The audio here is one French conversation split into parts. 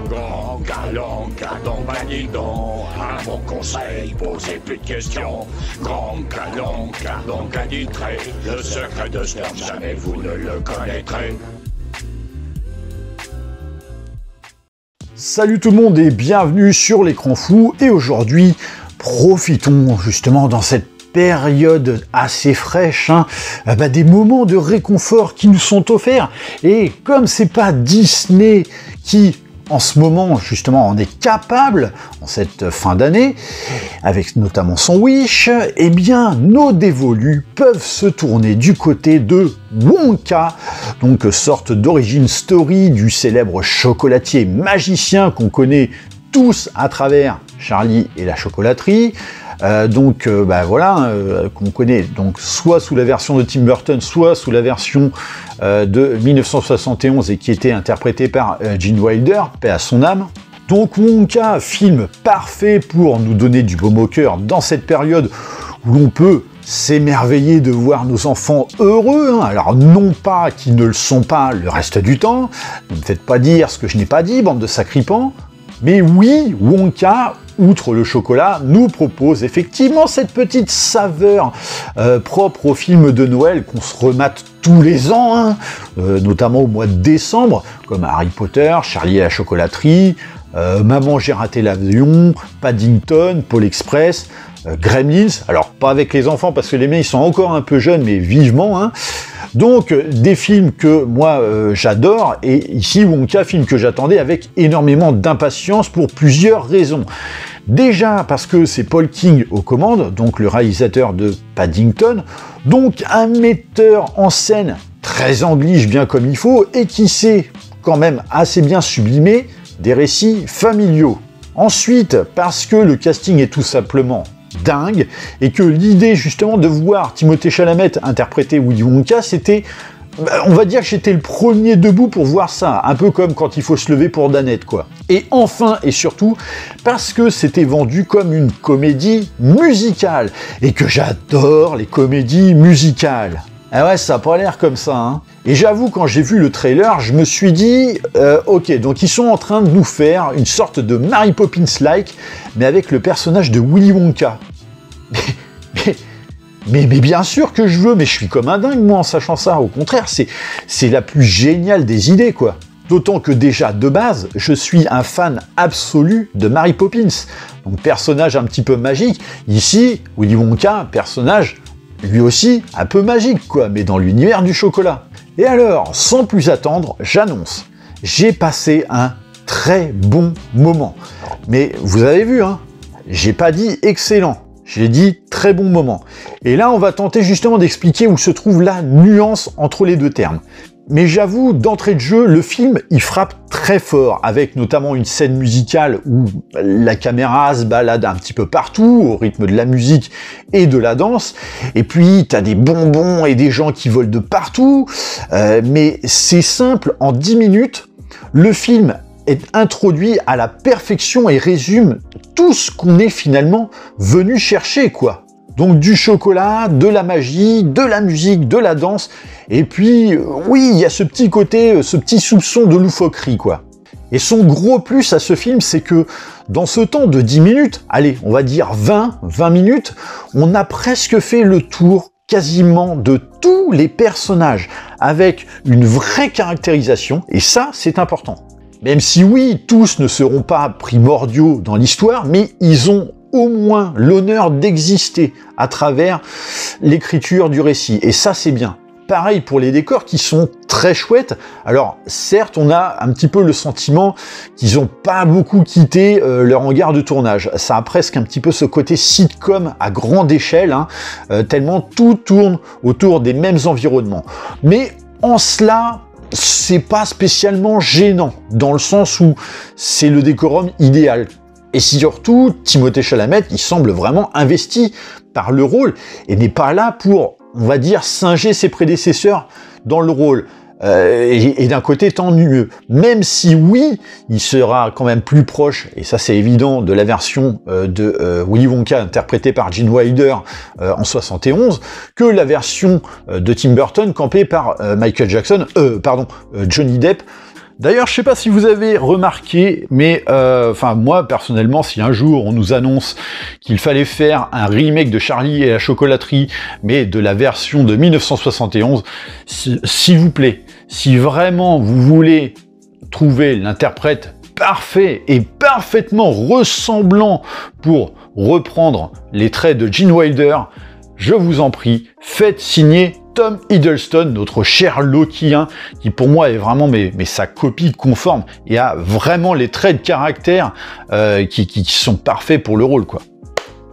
Grand Calanca, donc dis donc, à mon conseil, posez plus de questions. Grand Calanca, donc indiquerait le secret de Stern, jamais vous ne le connaîtrez. Salut tout le monde et bienvenue sur l'écran fou. Et aujourd'hui, profitons justement dans cette période assez fraîche, des moments de réconfort qui nous sont offerts. Et comme c'est pas Disney qui, en ce moment, justement, en est capable, en cette fin d'année, avec notamment son Wish, eh bien, nos dévolus peuvent se tourner du côté de Wonka, donc sorte d'origine story du célèbre chocolatier magicien qu'on connaît tous à travers Charlie et la chocolaterie. Qu'on connaît donc soit sous la version de Tim Burton, soit sous la version de 1971 et qui était interprétée par Gene Wilder, paix à son âme. Donc Wonka, film parfait pour nous donner du baume au cœur dans cette période où l'on peut s'émerveiller de voir nos enfants heureux, alors non pas qu'ils ne le sont pas le reste du temps, ne me faites pas dire ce que je n'ai pas dit, bande de sacripants, mais oui, Wonka, outre le chocolat, nous propose effectivement cette petite saveur propre au film de Noël qu'on se remate tous les ans, notamment au mois de décembre, comme Harry Potter, Charlie et la chocolaterie, Maman j'ai raté l'avion, Paddington, Pôle Express, Gremlins, alors pas avec les enfants parce que les miens ils sont encore un peu jeunes, mais vivement, Donc des films que moi j'adore, et ici Wonka, film que j'attendais avec énormément d'impatience pour plusieurs raisons. Déjà parce que c'est Paul King aux commandes, donc le réalisateur de Paddington, donc un metteur en scène très angliche bien comme il faut, et qui sait quand même assez bien sublimer des récits familiaux. Ensuite, parce que le casting est tout simplement dingue, et que l'idée justement de voir Timothée Chalamet interpréter Willy Wonka, c'était, on va dire que j'étais le premier debout pour voir ça, un peu comme quand il faut se lever pour Danette, quoi. Et enfin, et surtout, parce que c'était vendu comme une comédie musicale, et que j'adore les comédies musicales. Ah ouais, ça a pas l'air comme ça, Et j'avoue, quand j'ai vu le trailer, je me suis dit, ok, donc ils sont en train de nous faire une sorte de Mary Poppins-like, mais avec le personnage de Willy Wonka. Mais bien sûr que je veux, mais je suis comme un dingue, moi, en sachant ça. Au contraire, c'est la plus géniale des idées, quoi. D'autant que déjà, de base, je suis un fan absolu de Mary Poppins. Donc, personnage un petit peu magique. Ici, Willy Wonka, personnage, lui aussi, un peu magique, quoi, mais dans l'univers du chocolat. Et alors, sans plus attendre, j'annonce, j'ai passé un très bon moment. Mais vous avez vu, j'ai pas dit excellent, j'ai dit très bon moment. Et là, on va tenter justement d'expliquer où se trouve la nuance entre les deux termes. Mais j'avoue, d'entrée de jeu, le film, il frappe très fort, avec notamment une scène musicale où la caméra se balade un petit peu partout, au rythme de la musique et de la danse, et puis t'as des bonbons et des gens qui volent de partout, mais c'est simple, en 10 minutes, le film est introduit à la perfection et résume tout ce qu'on est finalement venu chercher, quoi. Donc du chocolat, de la magie, de la musique, de la danse, et puis oui, il y a ce petit côté, ce petit soupçon de loufoquerie, quoi. Et son gros plus à ce film, c'est que dans ce temps de 10 minutes, allez, on va dire 20 minutes, on a presque fait le tour quasiment de tous les personnages, avec une vraie caractérisation, et ça, c'est important. Même si oui, tous ne seront pas primordiaux dans l'histoire, mais ils ont au moins l'honneur d'exister à travers l'écriture du récit. Et ça, c'est bien. Pareil pour les décors qui sont très chouettes. Alors, certes, on a un petit peu le sentiment qu'ils n'ont pas beaucoup quitté leur hangar de tournage. Ça a presque un petit peu ce côté sitcom à grande échelle, tellement tout tourne autour des mêmes environnements. Mais en cela, c'est pas spécialement gênant, dans le sens où c'est le décorum idéal. Et surtout, Timothée Chalamet, il semble vraiment investi par le rôle et n'est pas là pour, on va dire, singer ses prédécesseurs dans le rôle. Et d'un côté, tant mieux. Même si oui, il sera quand même plus proche, et ça c'est évident, de la version de Willy Wonka interprétée par Gene Wilder en 71, que la version de Tim Burton campée par Johnny Depp D'ailleurs, je sais pas si vous avez remarqué, mais moi personnellement, si un jour on nous annonce qu'il fallait faire un remake de Charlie et la chocolaterie, mais de la version de 1971, s'il vous plaît, si vraiment vous voulez trouver l'interprète parfait et parfaitement ressemblant pour reprendre les traits de Gene Wilder, je vous en prie, faites signer Tom Hiddleston, notre cher Lokien, qui pour moi est vraiment mais sa copie conforme et a vraiment les traits de caractère qui sont parfaits pour le rôle, quoi.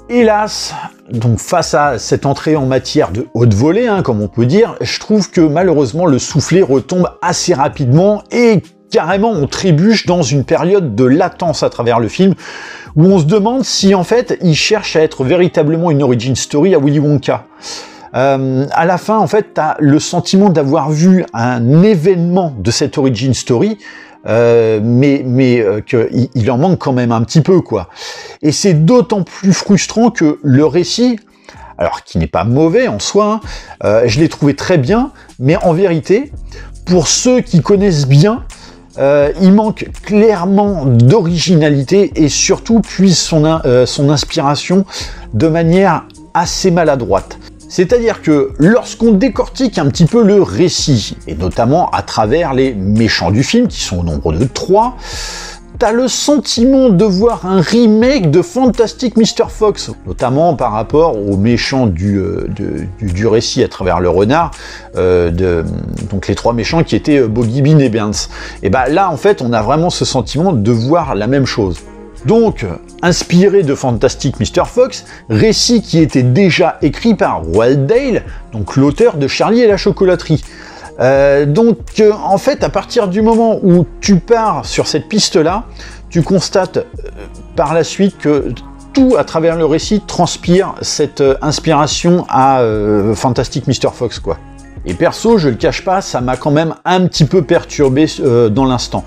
Hélas, donc face à cette entrée en matière de haute volée, comme on peut dire, je trouve que malheureusement le soufflet retombe assez rapidement et carrément on trébuche dans une période de latence à travers le film où on se demande si en fait il cherche à être véritablement une origin story à Willy Wonka. À la fin, en fait, t'as le sentiment d'avoir vu un événement de cette origin story, mais qu'il en manque quand même un petit peu, quoi. Et c'est d'autant plus frustrant que le récit, alors qui n'est pas mauvais en soi, je l'ai trouvé très bien, mais en vérité, pour ceux qui connaissent bien, il manque clairement d'originalité et surtout puise son inspiration de manière assez maladroite. C'est-à-dire que lorsqu'on décortique un petit peu le récit, et notamment à travers les méchants du film, qui sont au nombre de 3, t'as le sentiment de voir un remake de Fantastic Mr. Fox, notamment par rapport aux méchants du récit à travers le renard, donc les 3 méchants qui étaient Boggy Bean et Burns. Et bah là, en fait, on a vraiment ce sentiment de voir la même chose. Donc, inspiré de Fantastic Mr. Fox, récit qui était déjà écrit par Roald Dahl, donc l'auteur de Charlie et la chocolaterie. En fait, à partir du moment où tu pars sur cette piste-là, tu constates par la suite que tout à travers le récit transpire cette inspiration à Fantastic Mr. Fox, quoi. Et perso, je le cache pas, ça m'a quand même un petit peu perturbé dans l'instant.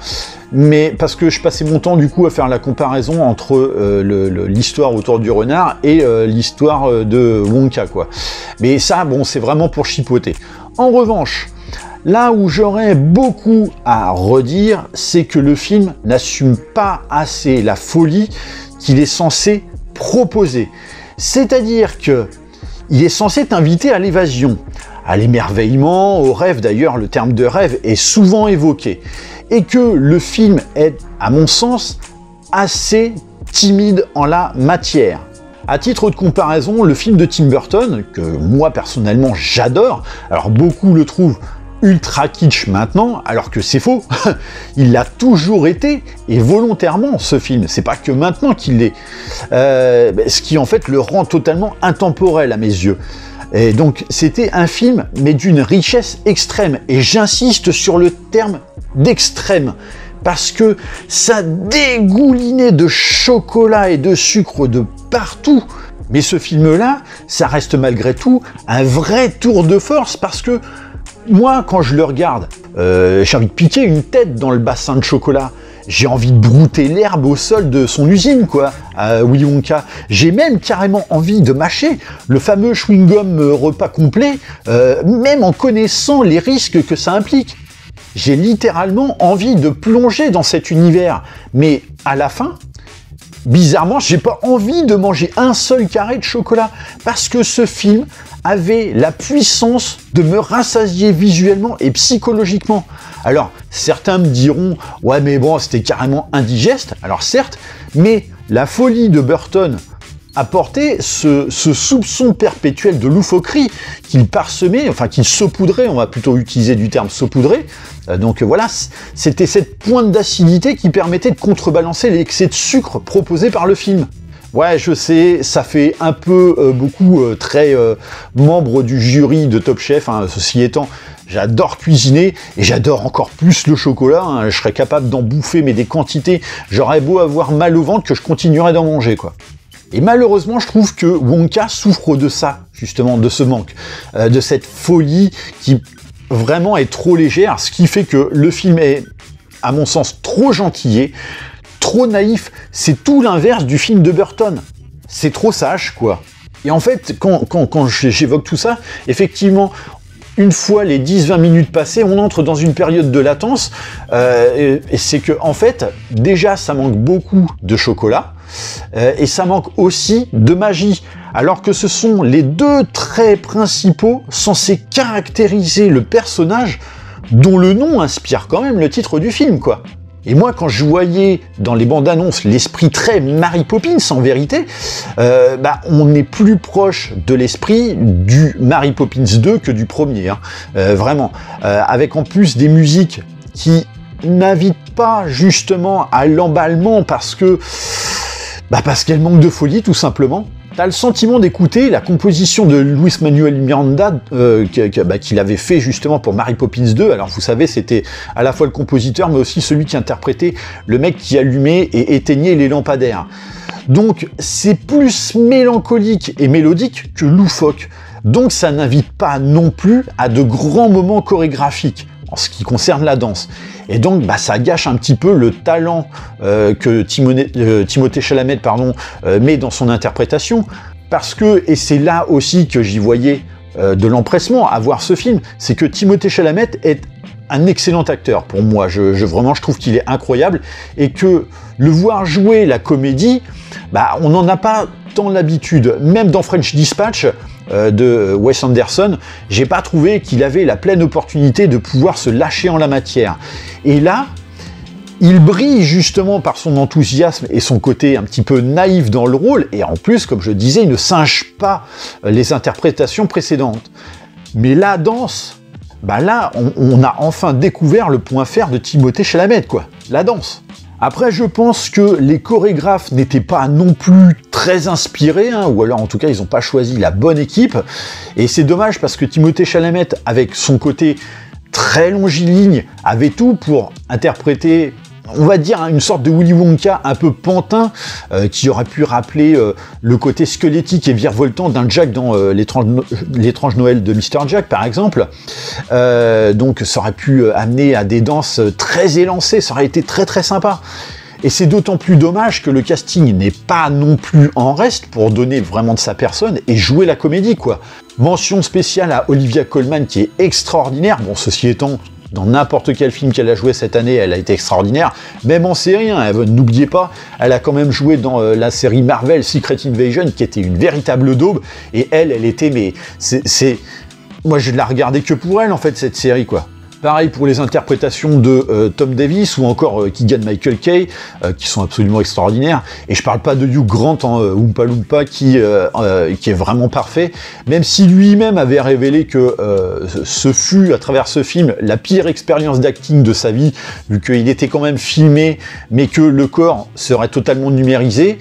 Mais parce que je passais mon temps du coup à faire la comparaison entre l'histoire autour du renard et l'histoire de Wonka, quoi. Mais ça, bon, c'est vraiment pour chipoter. En revanche, là où j'aurais beaucoup à redire, c'est que le film n'assume pas assez la folie qu'il est censé proposer. C'est-à-dire que il est censé t'inviter à l'évasion, à l'émerveillement, au rêve. D'ailleurs, le terme de rêve est souvent évoqué. Et que le film est, à mon sens, assez timide en la matière. À titre de comparaison, le film de Tim Burton, que moi personnellement j'adore, alors beaucoup le trouvent ultra kitsch maintenant, alors que c'est faux. Il l'a toujours été, et volontairement, ce film. C'est pas que maintenant qu'il l'est. Ce qui en fait le rend totalement intemporel à mes yeux. Et donc c'était un film, mais d'une richesse extrême. Et j'insiste sur le terme d'extrême, parce que ça dégoulinait de chocolat et de sucre de partout. Mais ce film-là, ça reste malgré tout un vrai tour de force, parce que moi, quand je le regarde, j'ai envie de piquer une tête dans le bassin de chocolat. J'ai envie de brouter l'herbe au sol de son usine, quoi, à Willy Wonka. J'ai même carrément envie de mâcher le fameux chewing-gum repas complet, même en connaissant les risques que ça implique. J'ai littéralement envie de plonger dans cet univers. Mais à la fin, bizarrement, j'ai pas envie de manger un seul carré de chocolat, parce que ce film avait la puissance de me rassasier visuellement et psychologiquement. Alors, certains me diront « Ouais, mais bon, c'était carrément indigeste ». Alors certes, mais la folie de Burton apportait ce soupçon perpétuel de loufoquerie qu'il parsemait, enfin qu'il saupoudrait, on va plutôt utiliser du terme saupoudrer. Donc voilà, c'était cette pointe d'acidité qui permettait de contrebalancer l'excès de sucre proposé par le film. Ouais, je sais, ça fait un peu très membre du jury de Top Chef, ceci étant, j'adore cuisiner et j'adore encore plus le chocolat, je serais capable d'en bouffer mais des quantités, j'aurais beau avoir mal au ventre que je continuerais d'en manger, quoi. Et malheureusement, je trouve que Wonka souffre de ça, justement, de ce manque, de cette folie qui vraiment est trop légère, ce qui fait que le film est, à mon sens, trop gentillé, trop naïf. C'est tout l'inverse du film de Burton. C'est trop sage, quoi. Et en fait, quand j'évoque tout ça, effectivement, une fois les 10-20 minutes passées, on entre dans une période de latence, et c'est que, en fait, déjà, ça manque beaucoup de chocolat, et ça manque aussi de magie, alors que ce sont les deux traits principaux censés caractériser le personnage dont le nom inspire quand même le titre du film, quoi. Et moi, quand je voyais dans les bandes annonces l'esprit très Mary Poppins, en vérité, on est plus proche de l'esprit du Mary Poppins 2 que du premier, hein. Vraiment. Avec en plus des musiques qui n'invitent pas justement à l'emballement parce qu'elles manquent de folie, tout simplement. T'as le sentiment d'écouter la composition de Luis Manuel Miranda qu'il avait fait justement pour Mary Poppins 2. Alors vous savez, c'était à la fois le compositeur mais aussi celui qui interprétait le mec qui allumait et éteignait les lampadaires. Donc c'est plus mélancolique et mélodique que loufoque. Donc ça n'invite pas non plus à de grands moments chorégraphiques en ce qui concerne la danse. Et donc, ça gâche un petit peu le talent que Timothée Chalamet met dans son interprétation. Parce que, et c'est là aussi que j'y voyais de l'empressement à voir ce film, c'est que Timothée Chalamet est un excellent acteur pour moi. Vraiment, je trouve qu'il est incroyable. Et que le voir jouer la comédie, on n'en a pas tant l'habitude. Même dans French Dispatch, de Wes Anderson, j'ai pas trouvé qu'il avait la pleine opportunité de pouvoir se lâcher en la matière. Et là, il brille justement par son enthousiasme et son côté un petit peu naïf dans le rôle, et en plus, comme je disais, il ne singe pas les interprétations précédentes. Mais la danse, là, on a enfin découvert le point faible de Timothée Chalamet, quoi, la danse. Après, je pense que les chorégraphes n'étaient pas non plus très inspirés, hein, ou alors en tout cas, ils n'ont pas choisi la bonne équipe. Et c'est dommage parce que Timothée Chalamet, avec son côté très longiligne, avait tout pour interpréter, on va dire, une sorte de Willy Wonka un peu pantin, qui aurait pu rappeler le côté squelettique et virevoltant d'un Jack dans l'étrange Noël de Mr. Jack, par exemple. Donc ça aurait pu amener à des danses très élancées, ça aurait été très très sympa. Et c'est d'autant plus dommage que le casting n'est pas non plus en reste pour donner vraiment de sa personne et jouer la comédie, quoi. Mention spéciale à Olivia Colman qui est extraordinaire, bon, ceci étant, dans n'importe quel film qu'elle a joué cette année, elle a été extraordinaire. Même en série, hein, n'oubliez pas, elle a quand même joué dans la série Marvel Secret Invasion, qui était une véritable daube. Et elle était, mais moi, je ne la regardais que pour elle, en fait, cette série, quoi. Pareil pour les interprétations de Tom Davis ou encore Keegan-Michael Kay, qui sont absolument extraordinaires. Et je parle pas de Hugh Grant en Oompa Loompa qui est vraiment parfait, même si lui-même avait révélé que ce fut, à travers ce film, la pire expérience d'acting de sa vie, vu qu'il était quand même filmé, mais que le corps serait totalement numérisé.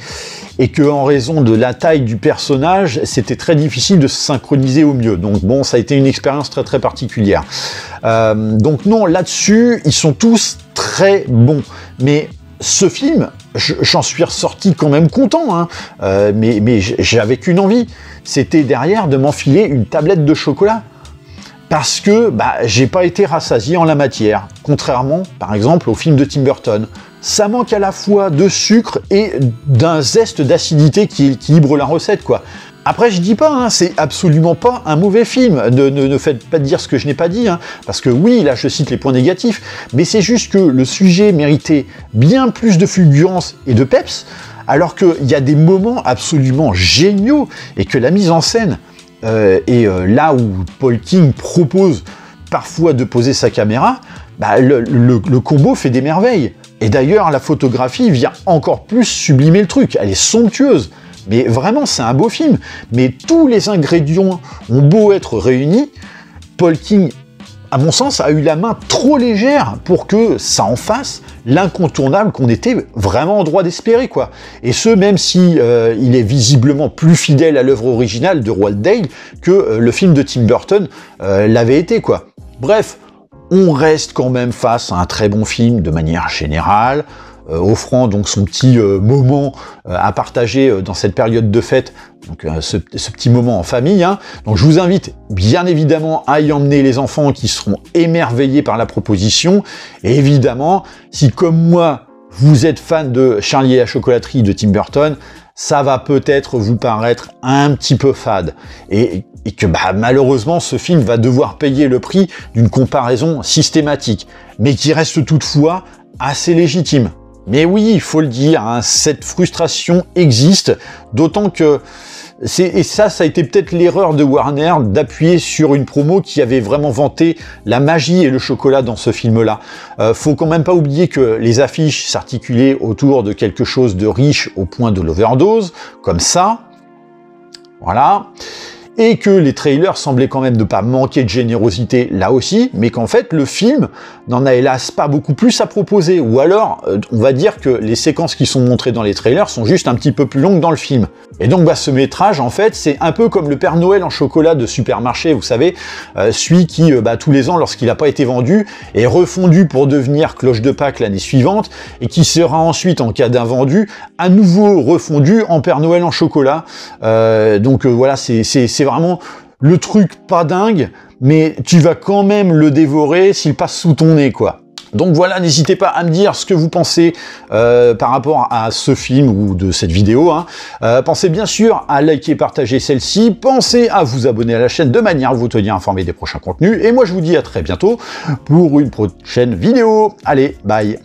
Et que en raison de la taille du personnage, c'était très difficile de se synchroniser au mieux. Donc bon, ça a été une expérience très très particulière. Donc non, là-dessus, ils sont tous très bons. Mais ce film, j'en suis ressorti quand même content, hein. Mais j'avais qu'une envie, c'était derrière de m'enfiler une tablette de chocolat. Parce que j'ai pas été rassasié en la matière, contrairement par exemple au film de Tim Burton. Ça manque à la fois de sucre et d'un zeste d'acidité qui équilibre la recette, quoi. Après, je dis pas, hein, c'est absolument pas un mauvais film, ne faites pas dire ce que je n'ai pas dit, hein, parce que oui, là je cite les points négatifs, mais c'est juste que le sujet méritait bien plus de fulgurance et de peps, alors qu'il y a des moments absolument géniaux, et que la mise en scène, là où Paul King propose parfois de poser sa caméra, le combo fait des merveilles. Et d'ailleurs, la photographie vient encore plus sublimer le truc. Elle est somptueuse. Mais vraiment, c'est un beau film. Mais tous les ingrédients ont beau être réunis, Paul King, à mon sens, a eu la main trop légère pour que ça en fasse l'incontournable qu'on était vraiment en droit d'espérer, quoi. Et ce, même si il est visiblement plus fidèle à l'œuvre originale de Roald Dahl que le film de Tim Burton l'avait été, quoi. Bref, on reste quand même face à un très bon film de manière générale, offrant donc son petit moment à partager dans cette période de fête, donc ce petit moment en famille, hein. Donc je vous invite bien évidemment à y emmener les enfants qui seront émerveillés par la proposition, et évidemment, si comme moi, vous êtes fan de Charlie et la chocolaterie de Tim Burton, ça va peut-être vous paraître un petit peu fade. Et et que malheureusement ce film va devoir payer le prix d'une comparaison systématique, mais qui reste toutefois assez légitime. Mais oui, il faut le dire, hein, cette frustration existe, d'autant que et ça a été peut-être l'erreur de Warner d'appuyer sur une promo qui avait vraiment vanté la magie et le chocolat dans ce film-là. Faut quand même pas oublier que les affiches s'articulaient autour de quelque chose de riche au point de l'overdose, comme ça. Voilà. Et que les trailers semblaient quand même ne pas manquer de générosité là aussi, mais qu'en fait le film n'en a hélas pas beaucoup plus à proposer, ou alors on va dire que les séquences qui sont montrées dans les trailers sont juste un petit peu plus longues dans le film. Et donc ce métrage en fait c'est un peu comme le Père Noël en chocolat de supermarché, vous savez, celui qui tous les ans lorsqu'il n'a pas été vendu est refondu pour devenir cloche de Pâques l'année suivante, et qui sera ensuite en cas d'invendu à nouveau refondu en Père Noël en chocolat. Voilà, c'est vraiment le truc pas dingue, mais tu vas quand même le dévorer s'il passe sous ton nez, quoi. Donc voilà, n'hésitez pas à me dire ce que vous pensez par rapport à ce film ou de cette vidéo. Hein. Pensez bien sûr à liker et partager celle-ci. Pensez à vous abonner à la chaîne de manière à vous tenir informé des prochains contenus. Et moi, je vous dis à très bientôt pour une prochaine vidéo. Allez, bye!